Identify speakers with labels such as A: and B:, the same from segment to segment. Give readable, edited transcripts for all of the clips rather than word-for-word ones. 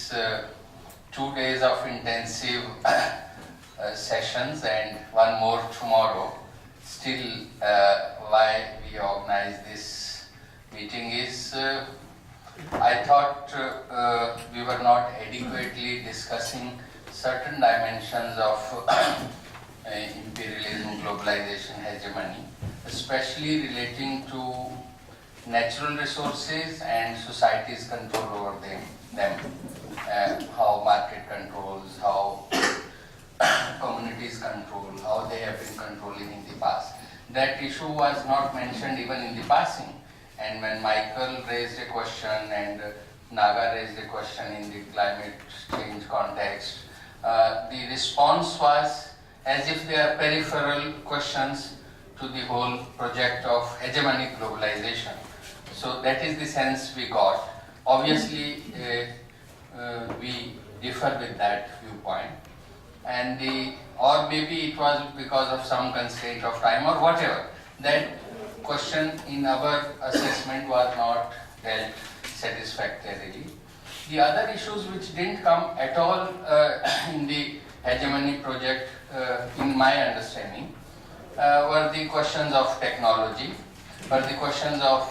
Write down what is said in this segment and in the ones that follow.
A: these 2 days of intensive sessions and one more tomorrow. Still, why we organize this meeting is I thought we were not adequately discussing certain dimensions of imperialism, globalization, hegemony, especially relating to natural resources and society's control over them. How market controls, how communities control, how they have been controlling in the past. That issue was not mentioned even in the passing. And when Michael raised a question and Naga raised a question in the climate change context, the response was as if they are peripheral questions to the whole project of hegemonic globalization. So that is the sense we got. Obviously, we differ with that viewpoint, and or maybe it was because of some constraint of time or whatever. That question in our assessment was not dealt satisfactorily. The other issues which didn't come at all in the hegemony project, in my understanding, were the questions of technology, were the questions of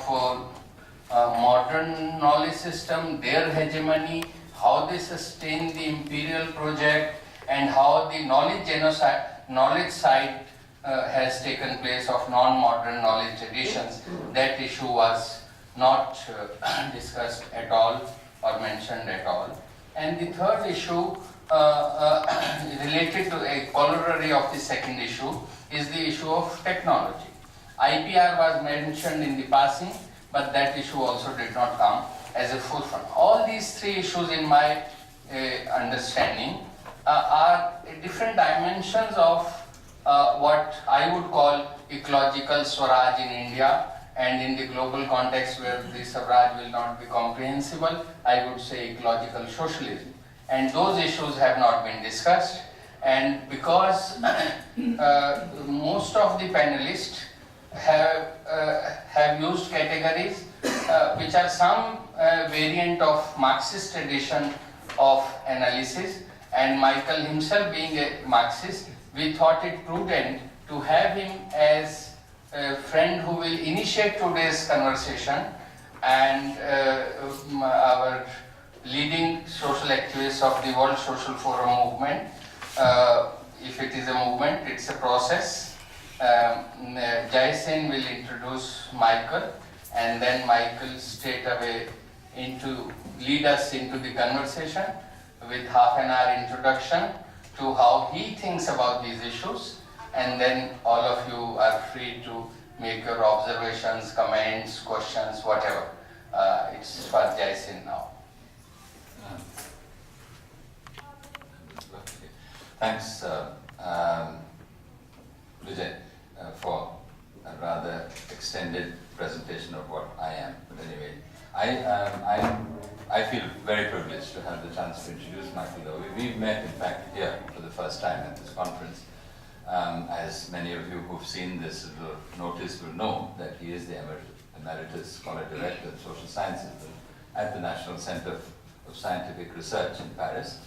A: modern knowledge system, their hegemony, how they sustain the imperial project, and how the knowledge side has taken place of non-modern knowledge traditions. That issue was not discussed at all or mentioned at all. And the third issue related to a corollary of the second issue is the issue of technology. IPR was mentioned in the passing, but that issue also did not come as a forefront. All these three issues, in my understanding, are different dimensions of what I would call ecological Swaraj in India, and in the global context where the Swaraj will not be comprehensible, I would say ecological socialism. And those issues have not been discussed, and because most of the panelists have used categories which are some variant of Marxist tradition of analysis, and Michael himself being a Marxist, we thought it prudent to have him as a friend who will initiate today's conversation, and our leading social activists of the World Social Forum movement. If it is a movement, it's a process. Jaisin will introduce Michael, and then Michael straight away lead us into the conversation with half an hour introduction to how he thinks about these issues, and then all of you are free to make your observations, comments, questions, whatever. It's for Jaisin now.
B: Thanks, Vijay, for a rather extended presentation of what I am. But anyway, I feel very privileged to have the chance to introduce Michael Lodhi. We've met, in fact, here for the first time at this conference. As many of you who've seen this notice will know, that he is the Emeritus Scholar Director of Social Sciences at the National Center of Scientific Research in Paris.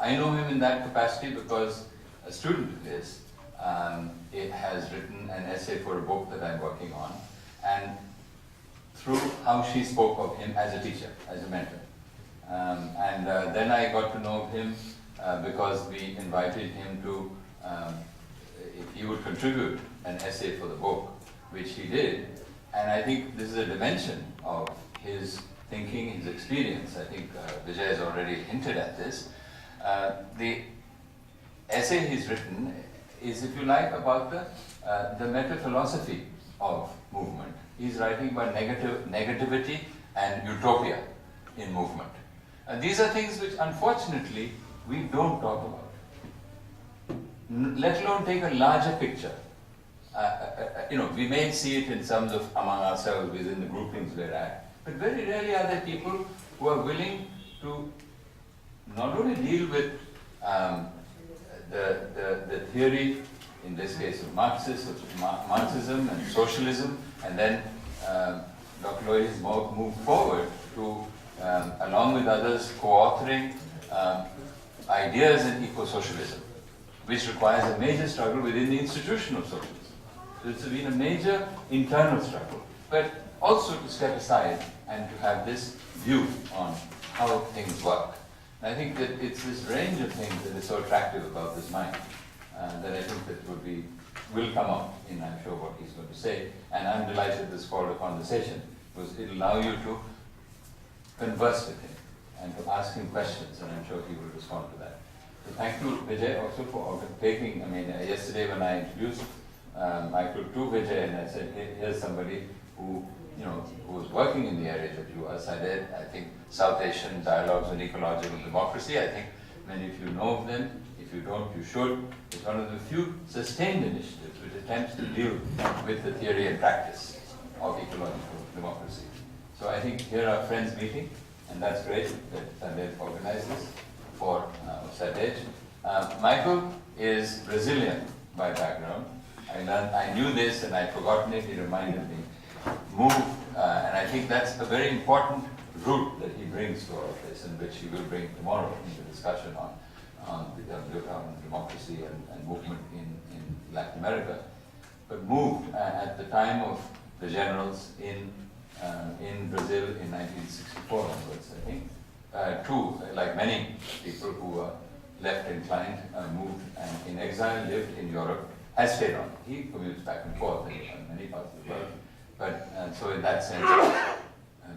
B: I know him in that capacity because a student of his has written an essay for a book that I'm working on, and through how she spoke of him as a teacher, as a mentor. Then I got to know him because we invited him to, if he would contribute an essay for the book, which he did. And I think this is a dimension of his thinking, his experience. I think Vijay has already hinted at this. The essay he's written is, if you like, about the meta-philosophy of movement. He's writing about negativity and utopia in movement. And these are things which, unfortunately, we don't talk about, let alone take a larger picture. We may see it in terms of among ourselves within the groupings we're at, but very rarely are there people who are willing to not only deal with the theory, in this case of Marxism and socialism, and then Dr. Lodhi has moved forward to along with others, co-authoring ideas in eco-socialism, which requires a major struggle within the institution of socialism. So it's been a major internal struggle, but also to step aside and to have this view on how things work. And I think that it's this range of things that is so attractive about this mind that I think that will come up in, I'm sure, what he's going to say. And I'm delighted this called a conversation, because it'll allow you to converse with him and to ask him questions, and I'm sure he will respond to that. So thank you, Vijay, also for taking, yesterday when I introduced Michael to Vijay, and I said, here's somebody who was working in the area that you are. I think South Asian Dialogues on Ecological Democracy. I think many of you know of them. If you don't, you should. It's one of the few sustained initiatives which attempts to deal with the theory and practice of ecological democracy. So I think here are friends meeting, and that's great that Sandesh organized this for Sandesh. Michael is Brazilian by background. I knew this and I'd forgotten it. He reminded me. Moved, and I think that's a very important root that he brings to all of this, and which he will bring tomorrow in the discussion on democracy and movement in Latin America. But moved at the time of the generals in Brazil in 1964 onwards, I think, to, like many people who were left inclined, moved and in exile, lived in Europe, has stayed on. He commutes back and forth in many parts of the world. But so in that sense,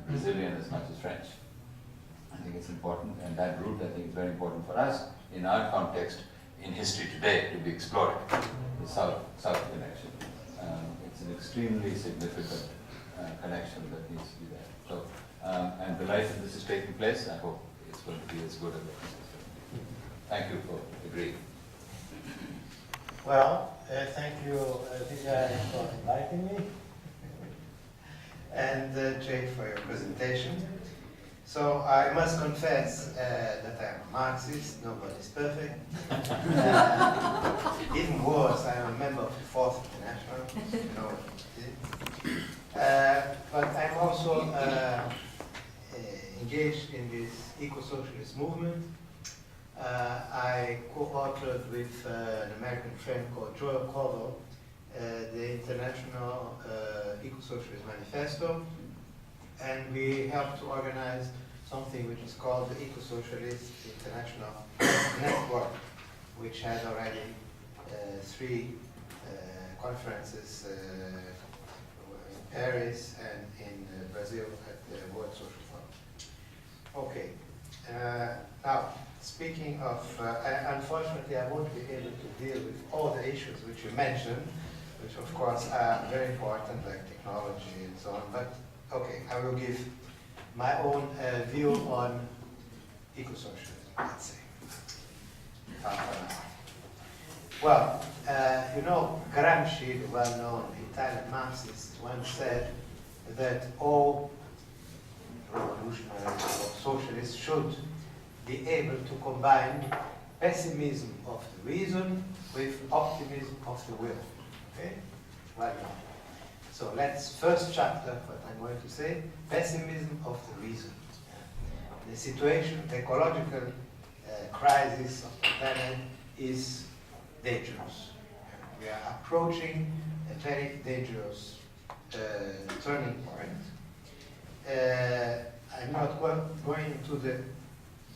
B: Brazilian as much as French. I think it's important, and that root I think is very important for us in our context in history today to be explored. The South connection. It's an extremely significant connection that needs to be there. So I'm delighted this is taking place. I hope it's going to be as good as it is. Thank you for agreeing.
C: Well, thank you, Vijay, for inviting me. And Jay, for your presentation. So I must confess that I'm a Marxist. Nobody's perfect. Even worse, I'm a member of the Fourth International. You know what it is. But I'm also engaged in this eco-socialist movement. I co-authored with an American friend called Joel Covell the International Eco-Socialist Manifesto, and we helped to organize something which is called the Eco-Socialist International Network, which had already 3 conferences in Paris and in Brazil at the World Social Forum. Okay, now speaking of, unfortunately I won't be able to deal with all the issues which you mentioned, which of course are very important, like technology and so on, but okay, I will give my own view on eco-socialism, let's say. Well, you know, Gramsci, the well-known Italian Marxist, once said that all revolutionaries or socialists should be able to combine pessimism of the reason with optimism of the will. Okay? Well done. So let's, first chapter, what I'm going to say, pessimism of the reason. The situation, the ecological crisis of the planet is dangerous. We are approaching a very dangerous turning point. I'm not going into the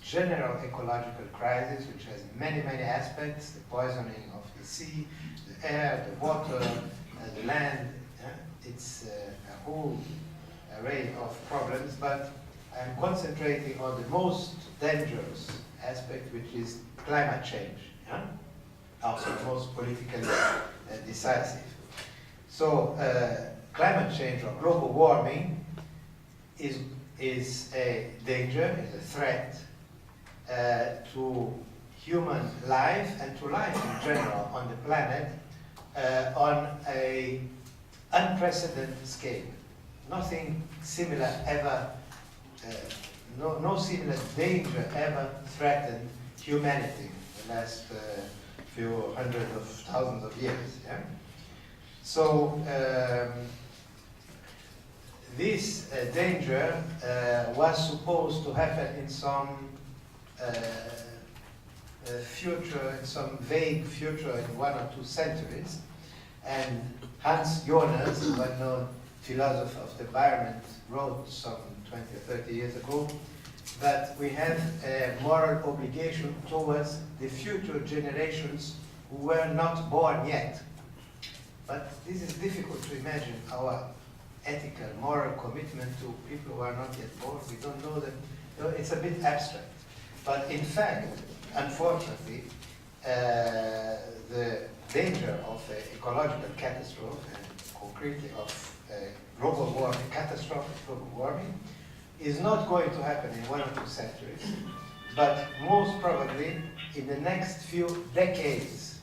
C: general ecological crisis, which has many, many aspects, the poisoning of the sea, the air, the water, the land. It's a whole array of problems, but I'm concentrating on the most dangerous aspect, which is climate change. Also the most politically decisive. So climate change or global warming is a danger, is a threat to human life and to life in general on the planet on a unprecedented scale. Nothing similar ever, no similar danger ever threatened humanity in the last few hundreds of thousands of years. Yeah? So this danger was supposed to happen in some future, in some vague future in 1 or 2 centuries. And Hans Jonas, a well-known philosopher of the environment, wrote some 20 or 30 years ago that we have a moral obligation towards the future generations who were not born yet. But this is difficult to imagine, our ethical, moral commitment to people who are not yet born. We don't know them. It's a bit abstract. But in fact, unfortunately, the danger of ecological catastrophe, and concretely of global warming, catastrophic global warming, is not going to happen in 1 or 2 centuries, but most probably in the next few decades.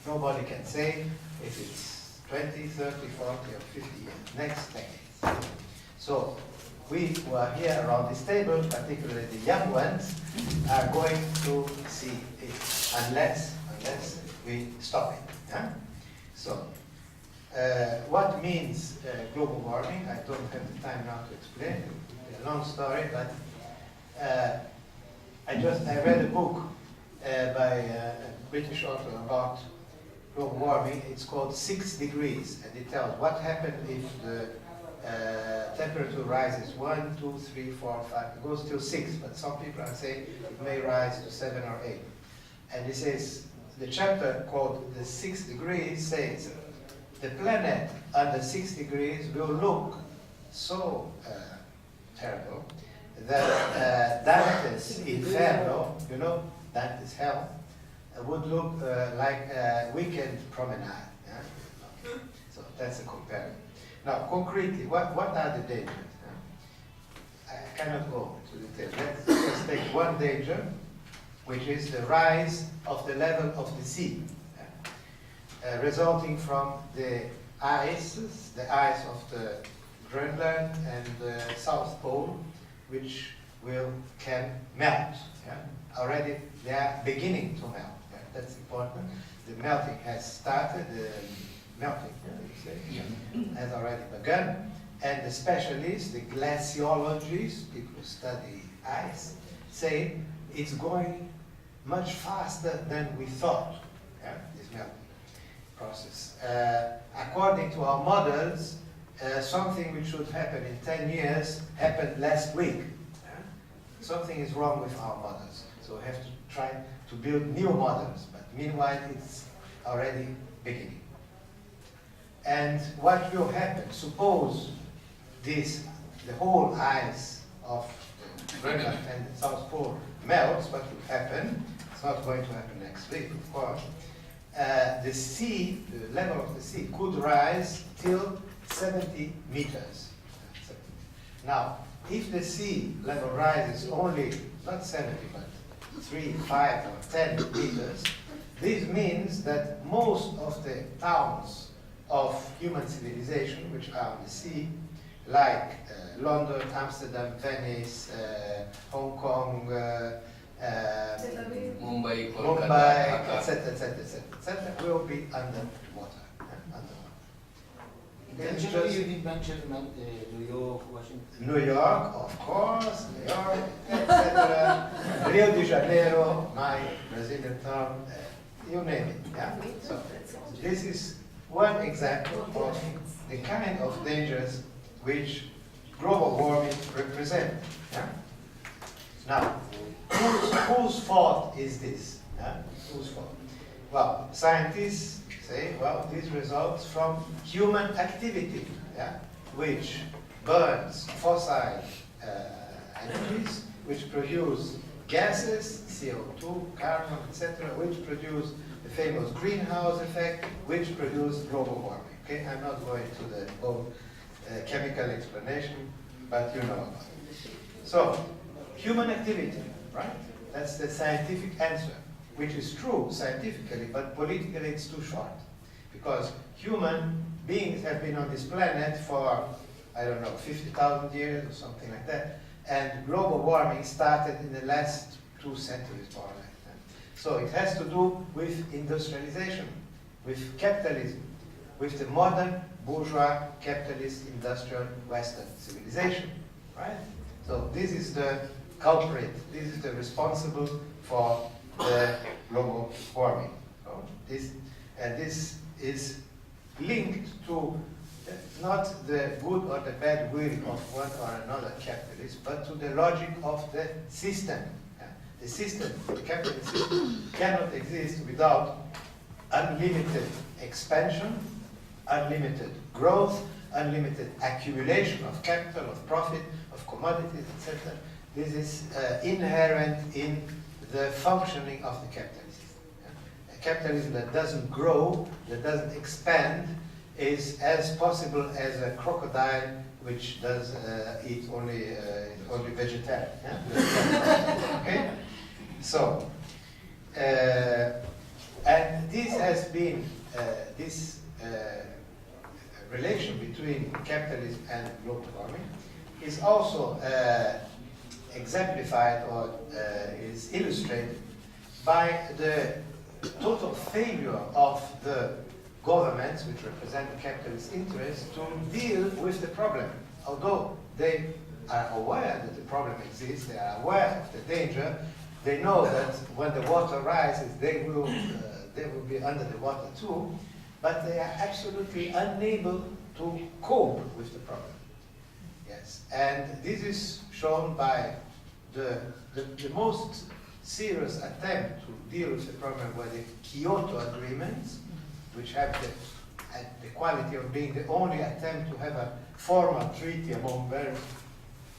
C: Nobody can say if it's 20, 30, 40, or 50 years, next decades. So we who are here around this table, particularly the young ones, are going to see it unless we stop it. Yeah? So what means global warming? I don't have the time now to explain. It's a long story, but I read a book by a British author about global warming. It's called 6 Degrees, and it tells what happens if the temperature rises 1, 2, 3, 4, 5. It goes till 6, but some people are saying it may rise to 7 or 8. And it says, the chapter called The 6 Degrees says, the planet under 6 degrees will look so terrible that Dante's Inferno, you know, Dante's Hell, would look like a weekend promenade. Yeah? Okay. So that's a comparison. Now, concretely, what are the dangers? I cannot go into detail. Let's just take one danger, which is the rise of the level of the sea, resulting from the ice of the Greenland and the South Pole, which can melt. Yeah? Already they are beginning to melt. Yeah? That's important. The melting has started. The melting has already begun. And the specialists, the glaciologists, people who study ice, say it's going much faster than we thought. Yeah? This melting process. According to our models, something which should happen in 10 years happened last week. Yeah? Something is wrong with our models. So we have to try to build new models, but meanwhile it's already beginning. And what will happen? Suppose the whole ice of the Greenland and the South Pole melts, what will happen? It's not going to happen next week, of course. The sea, the level of the sea could rise till 70 meters. Now, if the sea level rises only, not 70, but 3, 5, or 10 meters, this means that most of the towns of human civilization, which are on the sea, like London, Amsterdam, Venice, Hong Kong,
A: Mumbai,
C: etc., will be underwater.
D: Intentionally, you did mention New York, Washington.
C: New York, of course, New York, etc. Rio de Janeiro, my Brazilian town, you name it. Yeah? So this is one example of the kind of dangers which global warming represents. Yeah? Now, whose fault is this? Yeah? Whose fault? Well, scientists say, well, this results from human activity, yeah? Which burns fossil energies, which produce gases, CO2, carbon, etc., which produce the famous greenhouse effect, which produce global warming. Okay, I'm not going to the whole chemical explanation, but you know about it. So, human activity, right? That's the scientific answer, which is true scientifically, but politically it's too short. Because human beings have been on this planet for, I don't know, 50,000 years or something like that, and global warming started in the last 2 centuries, more or less. So it has to do with industrialization, with capitalism, with the modern bourgeois capitalist industrial Western civilization, right? So this is the culprit, this is the responsible for the global warming. So this is linked to not the good or the bad will of one or another capitalist, but to the logic of the system. The system, the capitalist system, cannot exist without unlimited expansion, unlimited growth, unlimited accumulation of capital, of profit, of commodities, etc. This is inherent in the functioning of the capitalism. A capitalism that doesn't grow, that doesn't expand, is as possible as a crocodile which does eat only vegetarian. Yeah? Okay? So, and this has been, this relation between capitalism and global warming is also exemplified or is illustrated by the total failure of the governments, which represent the capitalist interests, to deal with the problem. Although they are aware that the problem exists, they are aware of the danger, they know that when the water rises, they will be under the water too, but they are absolutely unable to cope with the problem. Yes, and this is shown by the most serious attempt to deal with the problem were the Kyoto agreements, which have the quality of being the only attempt to have a formal treaty among various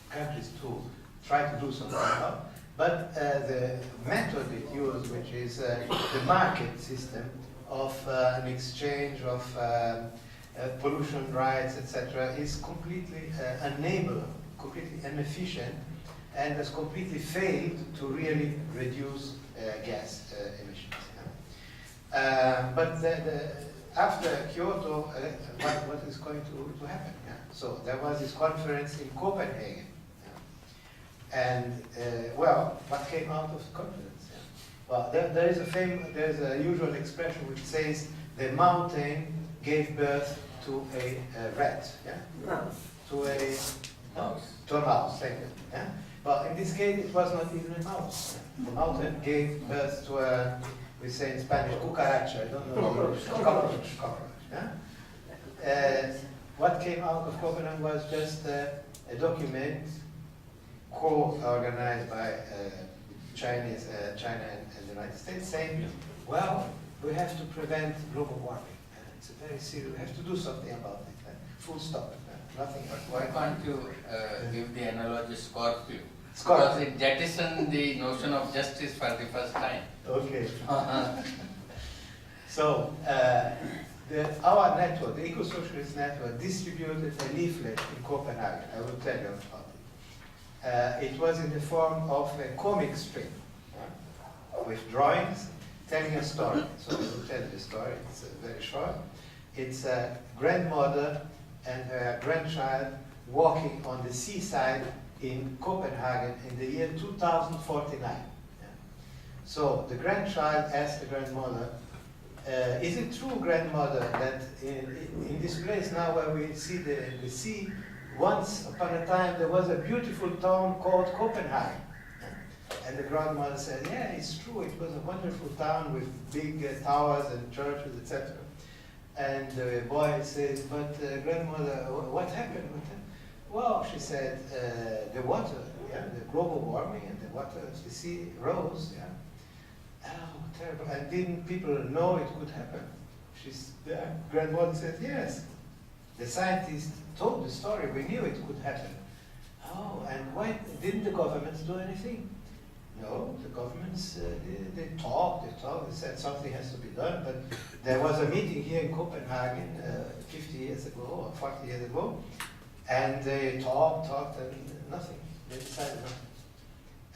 C: countries to try to do something about. But the method it used, which is the market system of an exchange of pollution rights, etc., is completely unable, completely inefficient, and has completely failed to really reduce gas emissions. But after Kyoto, what is going to happen? Yeah? So there was this conference in Copenhagen. And well, what came out of the conference? Yeah. Well, there's a usual expression which says the mountain gave birth to a rat. Yeah.
E: Mouse.
C: To a mouse. Thank you. Yeah. Well, in this case, it was not even a mouse. Yeah. The mountain gave birth to a, we say in Spanish, cucaracha. I don't know. Cockroach. Yeah. What came out of Copenhagen was just a document co-organized by China and the United States, saying, well, we have to prevent global warming. It's a very serious, we have to do something about it. Full stop. Nothing else.
A: Why can't you give the analogy Scorpio?
C: Scorpio.
A: Because it jettisoned the notion of justice for the first time.
C: Okay. So, our network, the Eco-Socialist Network, distributed a leaflet in Copenhagen. I will tell you about it. It was in the form of a comic strip with drawings telling a story. So I will tell you the story. It's very short. It's a grandmother and her grandchild walking on the seaside in Copenhagen in the year 2049. Yeah. So the grandchild asked the grandmother, is it true, grandmother, that in this place now where we see the sea, once upon a time there was a beautiful town called Copenhagen? And the grandmother said, yeah, it's true, it was a wonderful town with big towers and churches, etc. And the boy says, but grandmother, what happened? Well, she said, the water, yeah, the global warming and the water of the sea rose, yeah. Oh, terrible. And didn't people know it could happen? The grandmother said, yes. The scientists told the story, we knew it could happen. Oh, and why didn't the governments do anything? No, the governments, they talked, they said something has to be done, but there was a meeting here in Copenhagen 50 years ago or 40 years ago, and they talked, and nothing. They decided nothing.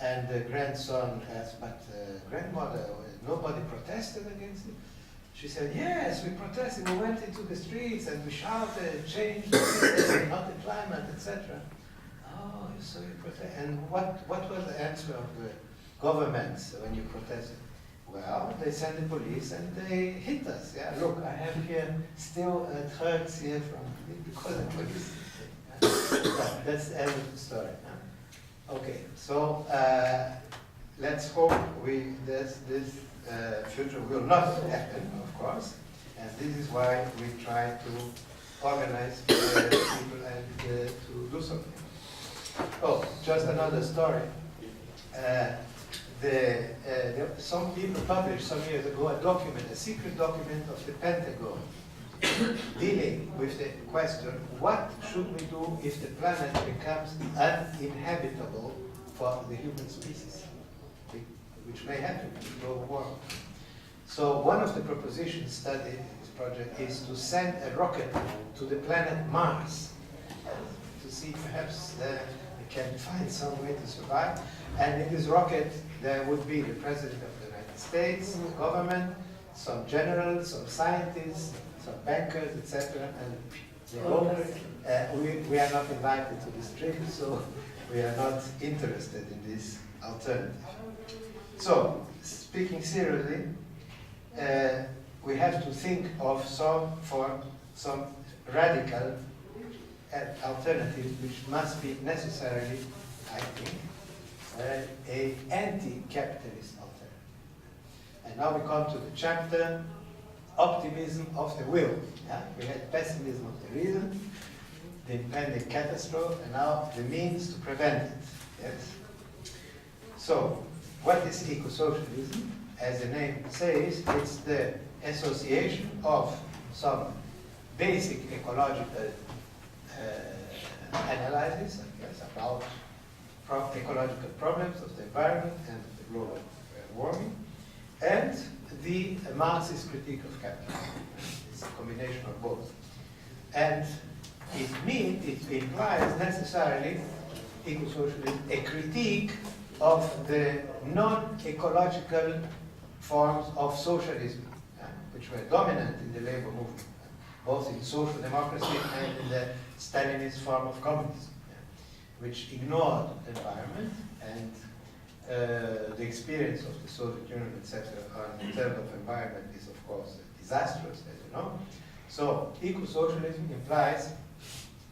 C: And the grandson asked, but grandmother, nobody protested against it? She said, yes, we protested, we went into the streets and we shouted, change the system, not the climate, etc. Oh, so you protest. And what was the answer of the governments when you protested? Well, they send the police and they hit us. Yeah, look, I have here still drugs here from because the police. That's the end of the story. Huh? Okay, so let's hope this future will not happen, of course, and this is why we try to organize people and to do something. Oh, just another story. Some people published some years ago a secret document of the Pentagon dealing with the question, what should we do if the planet becomes uninhabitable for the human species, which may happen in global warming. So one of the propositions studied in this project is to send a rocket to the planet Mars to see perhaps we can find some way to survive. And in this rocket, there would be the President of the United States, the government, some generals, some scientists, some bankers, etc. And they hope, we are not invited to this trip, so we are not interested in this alternative. So, speaking seriously, we have to think of some radical alternative, which must be necessarily, I think, an anti-capitalist alternative. And now we come to the chapter, optimism of the will. Yeah? We had pessimism of the reason, the impending catastrophe, and now the means to prevent it. Yes. So, what is eco-socialism? As the name says, it's the association of some basic ecological analysis, I guess, about ecological problems of the environment and the global warming, and the Marxist critique of capitalism. It's a combination of both. And it implies necessarily eco-socialism, a critique of the non-ecological forms of socialism, which were dominant in the labor movement, both in social democracy and in the Stalinist form of communism, which ignored the environment and the experience of the Soviet Union, etc., in terms of environment is, of course, disastrous, as you know. So, eco-socialism implies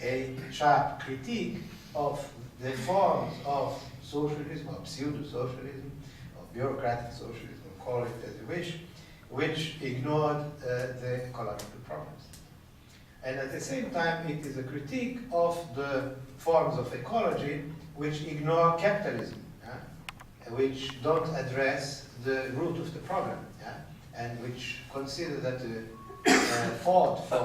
C: a sharp critique of the forms of socialism, or pseudo-socialism, or bureaucratic socialism, call it as you wish, which ignored the ecological problems. And at the same time, it is a critique of the forms of ecology which ignore capitalism, which don't address the root of the problem, and which consider that the fault for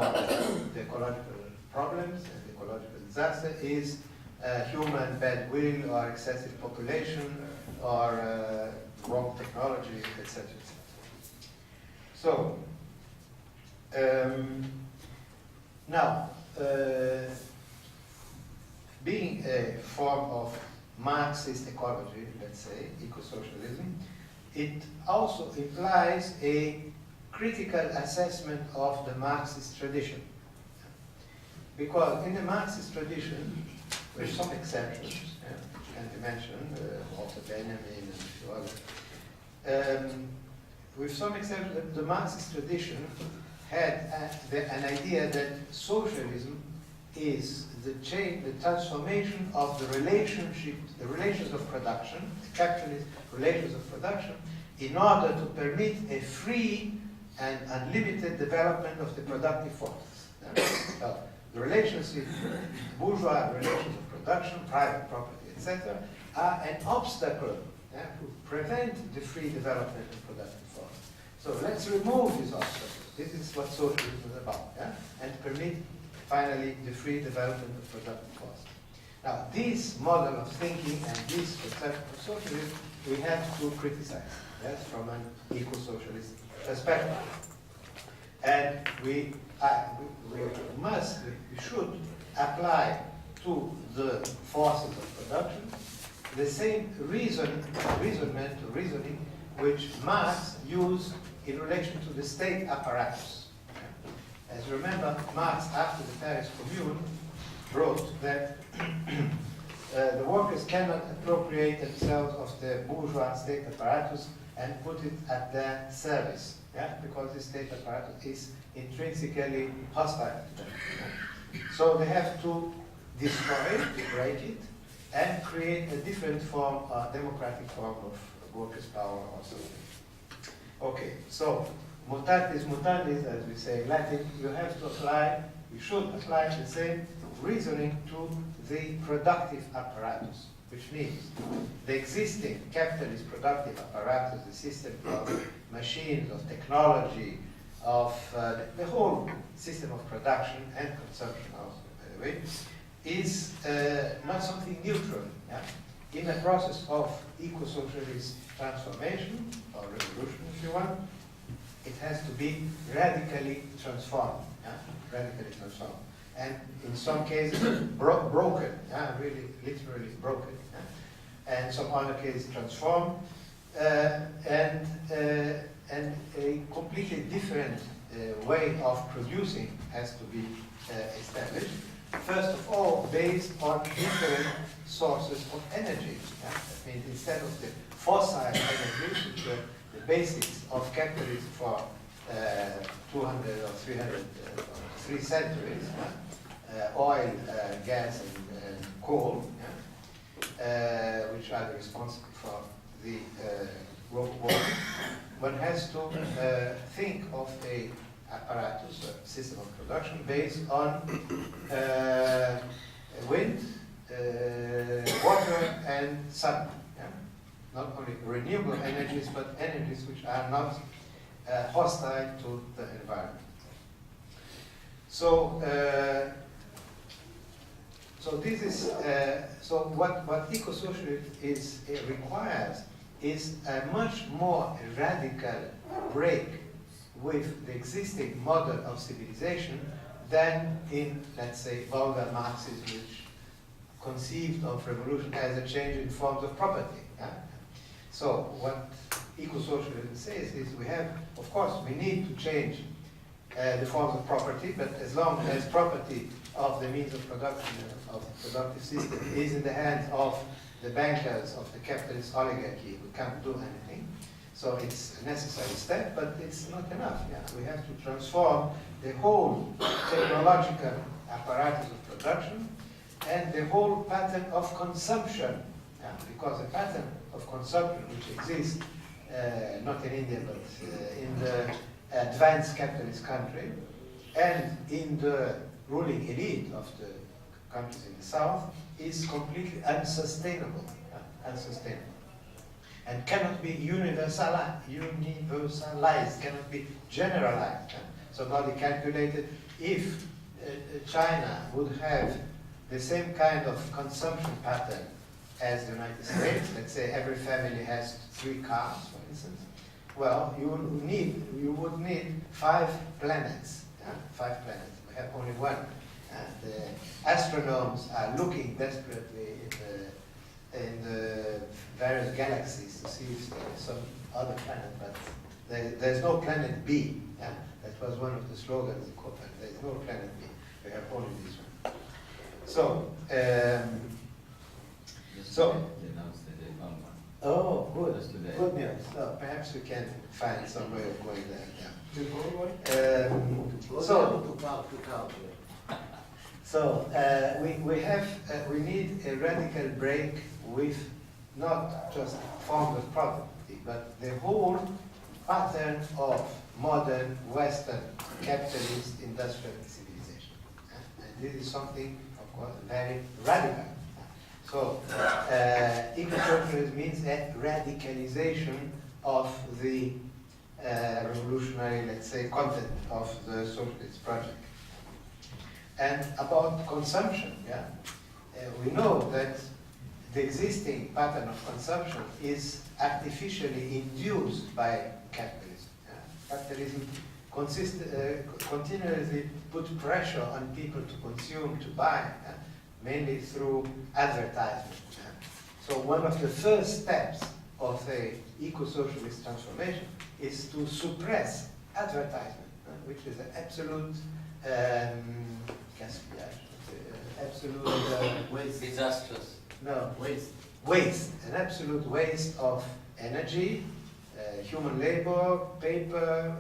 C: the ecological problems and the ecological disaster is human bad will or excessive population or wrong technology, etc. So, now, being a form of Marxist ecology, let's say, eco-socialism, it also implies a critical assessment of the Marxist tradition. Because in the Marxist tradition, with some exceptions, which can be mentioned, Walter Benjamin and a few others, with some exceptions, the Marxist tradition had an idea that socialism is the transformation of the relations of production, the capitalist relations of production, in order to permit a free and unlimited development of the productive forces. So, the relationship, bourgeois relations of production, private property, etc., are an obstacle to prevent the free development of productive forces. So let's remove these obstacles. This is what socialism is about, and permit finally the free development of productive forces. Now, this model of thinking and this conception of socialism, we have to criticize, from an eco-socialist perspective. And we should apply to the forces of production the same reasoning which Marx used in relation to the state apparatus. As you remember, Marx, after the Paris Commune, wrote that the workers cannot appropriate themselves of the bourgeois state apparatus and put it at their service, yeah? Because the state apparatus is intrinsically hostile to them. So they have to destroy it, break it, and create a different form, a democratic form of workers' power or something. Okay, so mutatis mutandis, as we say in Latin, you should apply the same reasoning to the productive apparatus, which means the existing capitalist productive apparatus, the system of machines, of technology, of the whole system of production and consumption also, by the way, is not something neutral. Yeah? In a process of eco-socialist transformation, or revolution if you want, it has to be radically transformed. Yeah? Radically transformed. And in some cases, broken, yeah? Really, literally broken. Yeah? And some other cases transformed, and a completely different way of producing has to be established. First of all, based on different sources of energy. Yeah? That means instead of the fossil energies, which were the basics of capitalism for 200 or 3 centuries, oil, gas, and coal, yeah? Which are responsible for the global warming. One has to think of a apparatus, a system of production based on wind, water, and sun. Yeah? Not only renewable energies, but energies which are not hostile to the environment. So, this is what eco-socialism requires is a much more radical break with the existing model of civilization than in, let's say, vulgar Marxism, which conceived of revolution as a change in forms of property. Yeah? So what eco-socialism says is we have, of course, we need to change the forms of property, but as long as property of the means of production of the productive system is in the hands of the bankers of the capitalist oligarchy who can't do anything. So it's a necessary step, but it's not enough. Yeah? We have to transform the whole technological apparatus of production and the whole pattern of consumption. Yeah? Because the pattern of consumption which exists, not in India, but in the advanced capitalist country and in the ruling elite of the countries in the south, is completely unsustainable. Yeah? Unsustainable. And cannot be universalized, cannot be generalized. Yeah? So Lodhi calculated if China would have the same kind of consumption pattern as the United States, let's say every family has 3 cars, for instance, well, you would need 5 planets. Yeah? 5 planets. We have only one. And the astronomers are looking desperately in the various galaxies to see if there is some other planet, but there's no planet B. Yeah? That was one of the slogans of Copenhagen. There's no planet B. We have only this one. So,
B: they announced that they found one.
C: Oh, good.
B: Just today.
C: Good news. So perhaps we can find some way of going there. Yeah. We need a radical break with not just forms of property, but the whole pattern of modern Western capitalist industrial civilization. And this is something, of course, very radical. So, eco-socialism means a radicalization of the revolutionary, let's say, content of the socialist project. And about consumption, yeah, we know that the existing pattern of consumption is artificially induced by capitalism. Yeah? Capitalism continuously put pressure on people to consume, to buy, yeah? Mainly through advertisement. Yeah? So one of the first steps of a eco-socialist transformation is to suppress advertisement, which is an absolute
D: waste.
A: Disastrous.
C: No, waste, an absolute waste of energy, human labor, paper,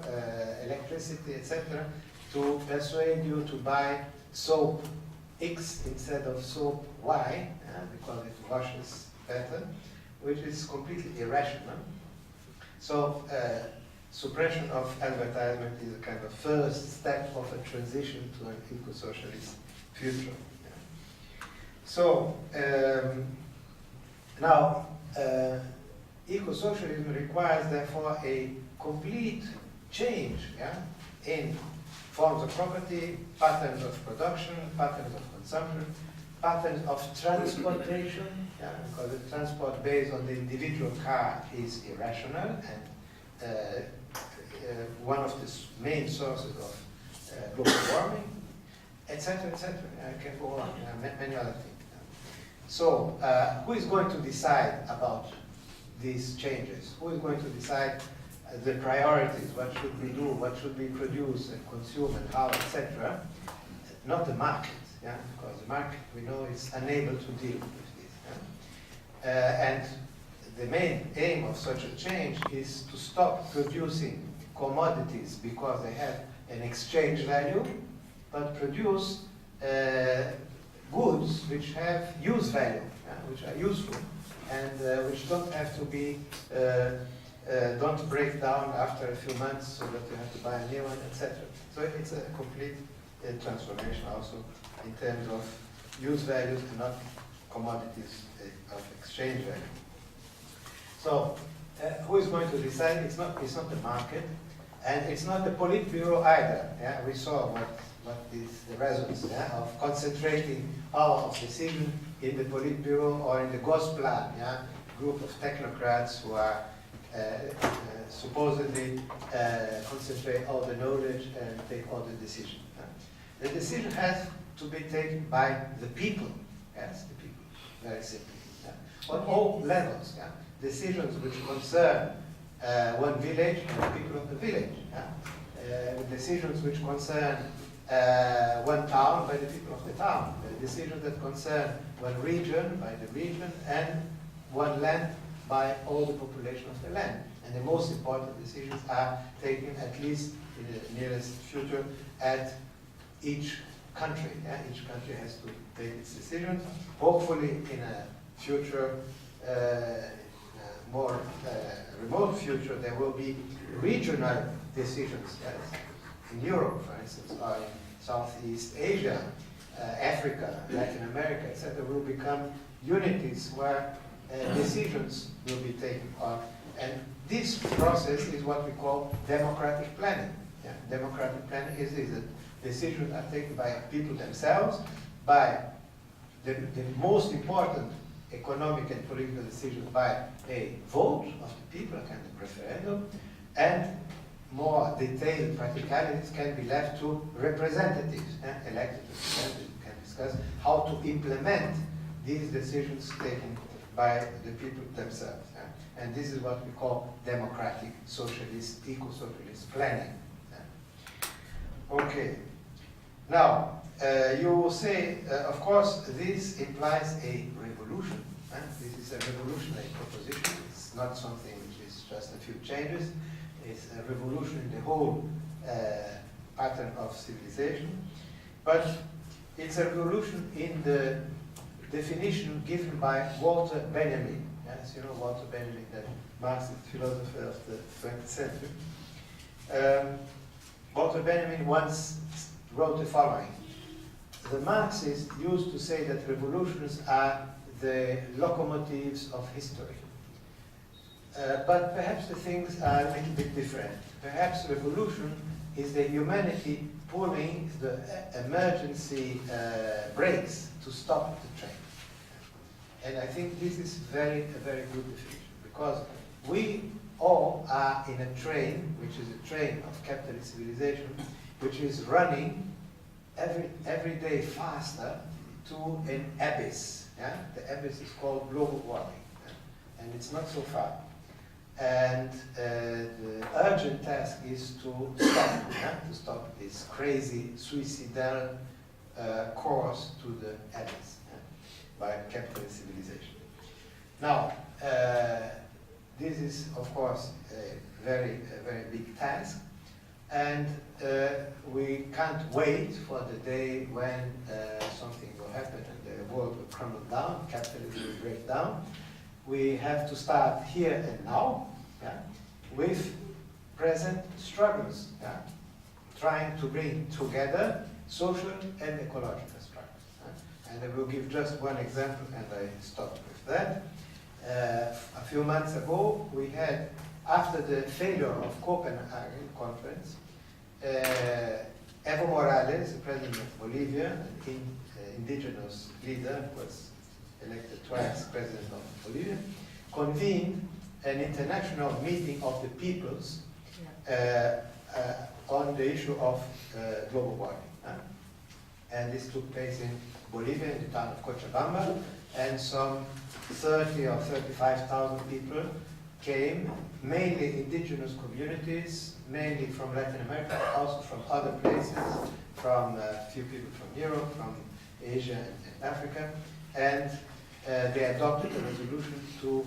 C: electricity, etc., to persuade you to buy soap X instead of soap Y, because it washes better, which is completely irrational. So suppression of advertisement is a kind of first step of a transition to an eco-socialist future. So now, eco-socialism requires, therefore, a complete change in forms of property, patterns of production, patterns of consumption, patterns of transportation, because the transport based on the individual car is irrational and one of the main sources of global warming, etc., etc. I can go on, many other things. So, who is going to decide about these changes? Who is going to decide the priorities? What should we do? What should we produce and consume and how, etc.? Not the market, because the market, we know, is unable to deal with this. And the main aim of such a change is to stop producing commodities because they have an exchange value, but produce goods which have use value, which are useful, and which don't have to be, don't break down after a few months so that you have to buy a new one, etc. So it's a complete transformation also in terms of use values and not commodities of exchange value. So who is going to decide? It's not the market, and it's not the Politburo either. We saw what is the results of concentrating power of decision in the Politburo or in the Gosplan, group of technocrats who are supposedly concentrate all the knowledge and take all the decision. The decision has to be taken by the people, the people, very simply, on all levels. Decisions which concern one village and the people of the village. Decisions which concern one town by the people of the town. Decisions that concern one region by the region and one land by all the population of the land. And the most important decisions are taken, at least in the nearest future, at each country. Each country has to take its decisions. Hopefully in a future, more remote future, there will be regional decisions. In Europe, for instance, or in Southeast Asia, Africa, Latin America, etc., will become unities where decisions will be taken on. And this process is what we call democratic planning. Democratic planning is that decisions are taken by people themselves, by the most important economic and political decisions by a vote of the people, a kind of referendum, and more detailed practicalities can be left to representatives, elected representatives, who can discuss how to implement these decisions taken by the people themselves. And this is what we call democratic socialist, eco-socialist planning. Okay. Now, you will say, of course, this implies a revolution. This is a revolutionary proposition. It's not something which is just a few changes. It's a revolution in the whole pattern of civilization. But it's a revolution in the definition given by Walter Benjamin. Yes, you know Walter Benjamin, the Marxist philosopher of the 20th century. Walter Benjamin once wrote the following. The Marxists used to say that revolutions are the locomotives of history. But perhaps the things are a little bit different. Perhaps revolution is the humanity pulling the emergency brakes to stop the train. And I think this is a very good definition, because we all are in a train, which is a train of capitalist civilization, which is running every day faster to an abyss. The abyss is called global warming, and it's not so far. And the urgent task is to stop this crazy suicidal course to the abyss by capitalist civilization. Now, this is, of course, very big task. And we can't wait for the day when something will happen and the world will crumble down, capitalism will break down. We have to start here and now, yeah, with present struggles, yeah, trying to bring together social and ecological struggles. And I will give just one example, and I stop with that. A few months ago, we had, after the failure of Copenhagen conference, Evo Morales, the president of Bolivia, an indigenous leader, was elected twice president of Bolivia, convened an international meeting of the peoples on the issue of global warming. And this took place in Bolivia, in the town of Cochabamba, and some 30 or 35,000 people came, mainly indigenous communities, mainly from Latin America, also from other places, from a few people from Europe, from Asia and Africa, and they adopted a resolution to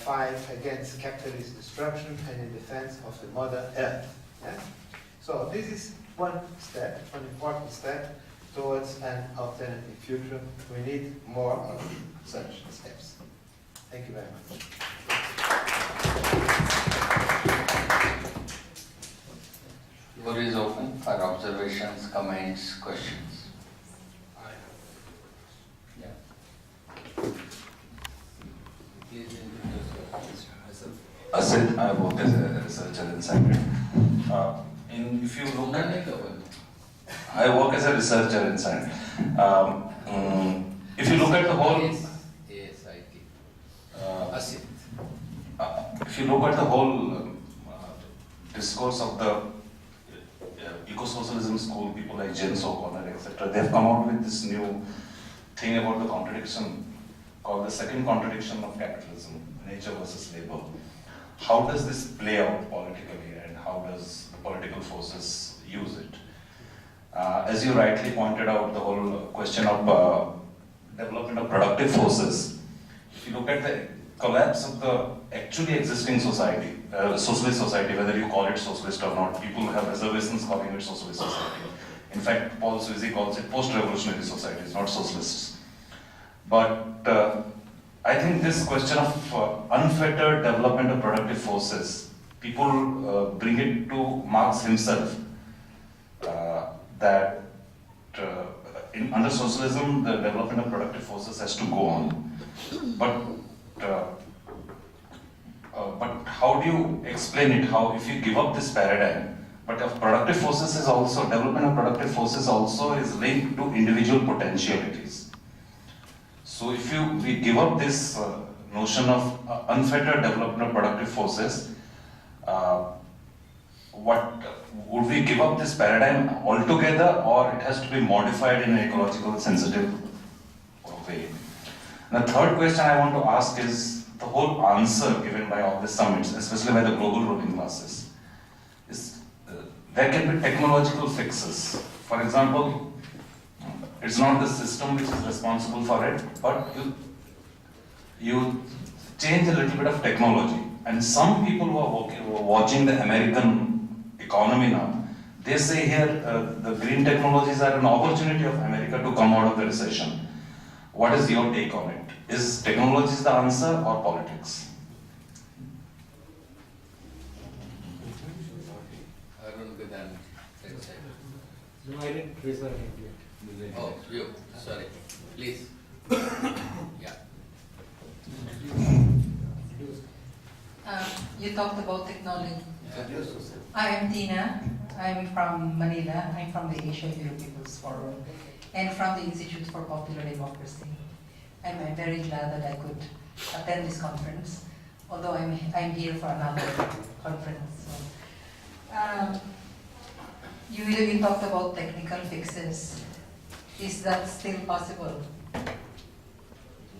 C: fight against capitalist destruction and in defense of the Mother Earth. Yeah? So this is one step, one important step towards an alternative future. We need more of such steps. Thank you very much.
A: Floor is open for observations, comments, questions. Yeah. Please introduce yourself.
E: Asid, I work as a researcher in Sangre. If you look
A: None
E: at,
A: of them.
E: I work as a researcher in Sangre. If you look at the whole,
A: ASIT.
E: Asid. If you look at the whole discourse of the eco-socialism school, people like Jens O'Connor, etc., they've come out with this new thing about the contradiction called the second contradiction of capitalism, nature versus labor. How does this play out politically, and how does the political forces use it? As you rightly pointed out, the whole question of development of productive forces, if you look at the collapse of the actually existing society, socialist society, whether you call it socialist or not, people have reservations calling it socialist society. In fact, Paul Sweezy calls it post-revolutionary societies, not socialists. But I think this question of unfettered development of productive forces, people bring it to Marx himself, that under socialism, the development of productive forces has to go on. But how do you explain it? How, if you give up this paradigm, but of productive forces is also, development of productive forces also is linked to individual potentialities. So if we give up this notion of unfettered development of productive forces, would we give up this paradigm altogether, or it has to be modified in an ecological sensitive way? And the third question I want to ask is the whole answer given by all the summits, especially by the global ruling classes, is there can be technological fixes. For example, it's not the system which is responsible for it, but you change a little bit of technology. And some people who are watching the American economy now, they say here the green technologies are an opportunity of America to come out of the recession. What is your take on it? Is technology the answer or politics?
A: Arun Gadan, that side.
D: No, I didn't raise my hand yet.
A: Oh, you, sorry. Please. Yeah.
F: You talked about technology.
A: Introduce
F: I am Tina. I'm from Manila. I'm from the Asia Euro People's Forum and from the Institute for Popular Democracy. I'm very glad that I could attend this conference, although I'm here for another conference. So, you talked about technical fixes. Is that still possible?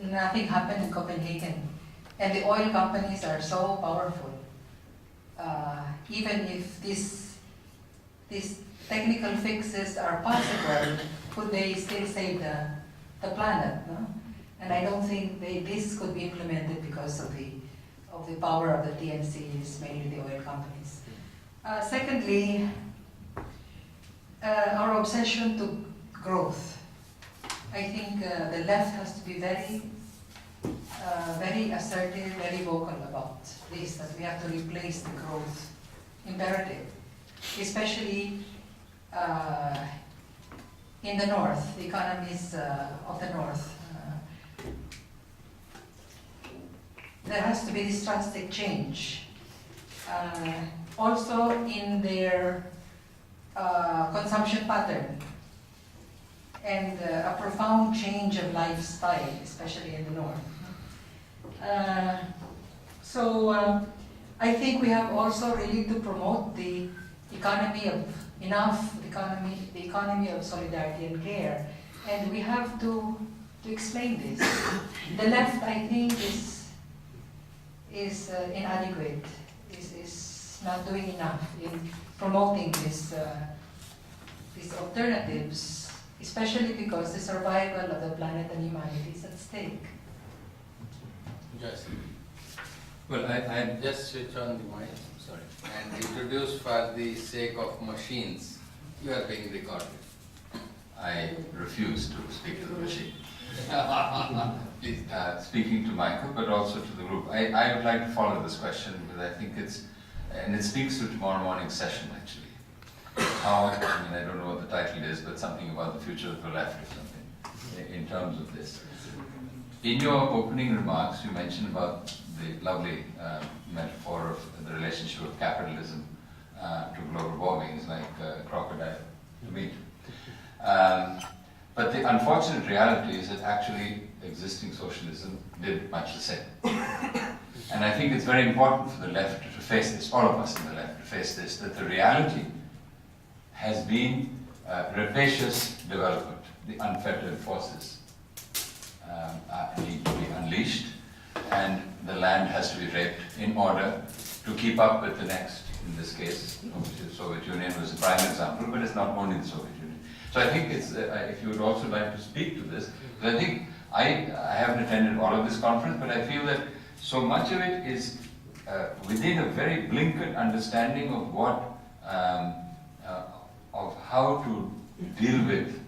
F: Nothing happened in Copenhagen, and the oil companies are so powerful. Even if these technical fixes are possible, could they still save the planet? No? And I don't think this could be implemented because of the of the power of the TNC is mainly the oil companies. Secondly, our obsession to growth. I think the left has to be very assertive, very vocal about this, that we have to replace the growth imperative, especially in the north, the economies of the north. There has to be this drastic change. Also in their consumption pattern, and a profound change of lifestyle, especially in the north. I think we have also really to promote the economy of the economy of solidarity and care, and we have to explain this. The left, I think, is inadequate, is not doing enough in promoting these alternatives, especially because the survival of the planet and humanity is at stake.
A: Yes. Well, I just switch on the mic, sorry, and introduce for the sake of machines. You are being recorded.
B: I refuse to speak to the machine. Please, speaking to Michael, but also to the group. I would like to follow this question because I think it speaks to tomorrow morning's session actually. I don't know what the title is, but something about the future of the left or something in terms of this. In your opening remarks, you mentioned about the lovely metaphor of the relationship of capitalism to global warming is like crocodile to meat. But the unfortunate reality is that actually existing socialism did much the same. And I think it's very important for the left to face this, all of us in the left to face this, that the reality has been rapacious development. The unfettered forces need to be unleashed, and the land has to be raped in order to keep up with the next, in this case, obviously the Soviet Union was a prime example, but it's not only the Soviet Union. So I think it's, if you would also like to speak to this, because I think I haven't attended all of this conference, but I feel that so much of it is within a very blinkered understanding of what, of how to deal with